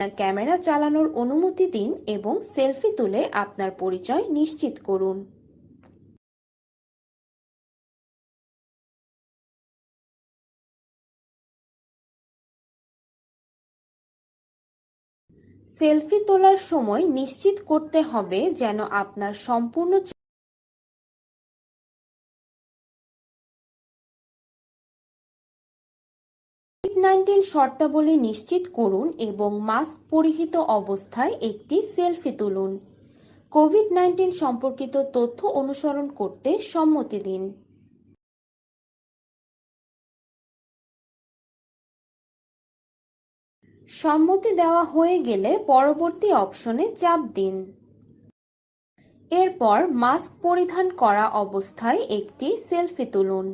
আপনার ক্যামেরা চালানোর অনুমতি দিন এবং সেলফি তুলে আপনার পরিচয় নিশ্চিত করুন। সেলফি তোলার সময় নিশ্চিত করতে হবে যেন আপনার সম্পূর্ণ কোভিড-19 শর্তাবলী নিশ্চিত করুন এবং মাস্ক পরিহিত অবস্থায় একটি সেলফি তুলুন। কোভিড-19 সম্পর্কিত তথ্য অনুসরণ করতে সম্মতি দিন। সম্মতি দেওয়া হয়ে গেলে পরবর্তী অপশনে চাপ দিন। এরপর মাস্ক পরিধান করা অবস্থায় একটি সেলফি তুলুন।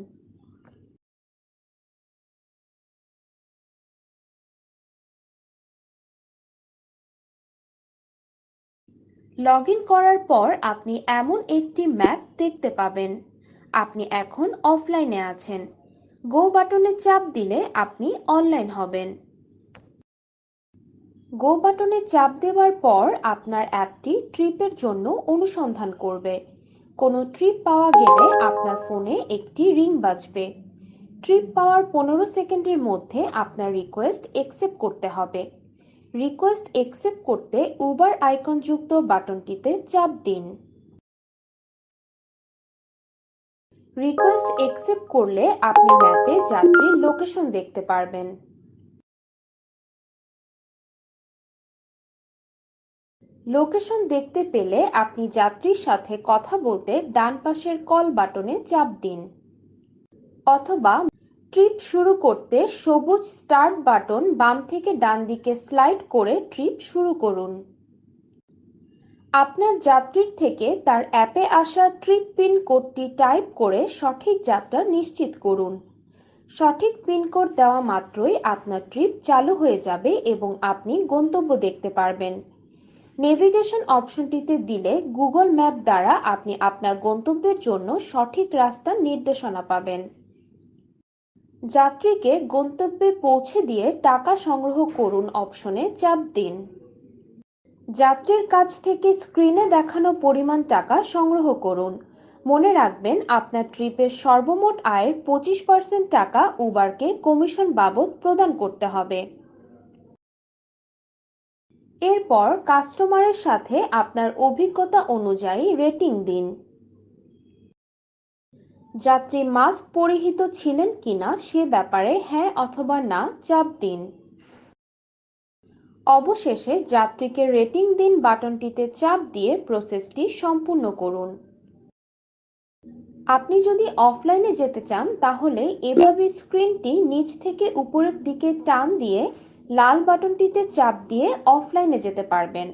লগইন করার পর আপনি এমন একটি ম্যাপ দেখতে পাবেন। আপনি এখন অফলাইনে আছেন। গো বাটনে চাপ দিলে আপনি অনলাইন হবেন। গো বাটনে চাপ দেওয়ার পর আপনার অ্যাপটি ট্রিপের জন্য অনুসন্ধান করবে। কোনো ট্রিপ পাওয়া গেলে আপনার ফোনে একটি রিং বাজবে। ট্রিপ পাওয়ার 15 সেকেন্ডের মধ্যে আপনার রিকোয়েস্ট অ্যাকসেপ্ট করতে হবে। রিকোয়েস্ট অ্যাকসেপ্ট করতে উবার আইকনযুক্ত বাটনটিতে চাপ দিন। রিকোয়েস্ট অ্যাকসেপ্ট করলে আপনি ম্যাপে যাত্রীর লোকেশন দেখতে পারবেন। লোকেশন দেখতে পেলে আপনি যাত্রীর সাথে কথা বলতে ডান পাশের কল বাটনে চাপ দিন। অথবা ট্রিপ শুরু করতে সবুজ স্টার্ট বাটন বাম থেকে ডান দিকে স্লাইড করে ট্রিপ শুরু করুন। আপনার যাত্রীর থেকে তার অ্যাপে আসা ট্রিপ পিন কোডটি টাইপ করে সঠিক যাত্রা নিশ্চিত করুন। সঠিক পিনকোড দেওয়া মাত্রই আপনার ট্রিপ চালু হয়ে যাবে এবং আপনি গন্তব্য দেখতে পারবেন। নেভিগেশন অপশনটিতে দিলে গুগল ম্যাপ দ্বারা আপনি আপনার গন্তব্যের জন্য সঠিক রাস্তা নির্দেশনা পাবেন। যাত্রীকে গন্তব্যে পৌঁছে দিয়ে টাকা সংগ্রহ করুন অপশনে চাপ দিন। যাত্রীর কাছ থেকে স্ক্রিনে দেখানো পরিমাণ টাকা সংগ্রহ করুন। মনে রাখবেন আপনার ট্রিপের সর্বমোট আয়ের 25% টাকা উবারকে কমিশন বাবদ প্রদান করতে হবে। এরপর কাস্টমারের সাথে আপনার অভিজ্ঞতা অনুযায়ী রেটিং দিন। যাত্রী মাস্ক পরিহিত ছিলেন কিনা সে ব্যাপারে হ্যাঁ অথবা না চাপ দিন। অবশেষে যাত্রীকে রেটিং দিন বাটনটিতে চাপ দিয়ে প্রসেসটি সম্পূর্ণ করুন। আপনি যদি অফলাইনে যেতে চান তাহলে এভাবে স্ক্রিনটি নিচ থেকে উপরের দিকে টান দিয়ে লাল বাটনটিতে চাপ দিয়ে অফলাইনে যেতে পারবেন।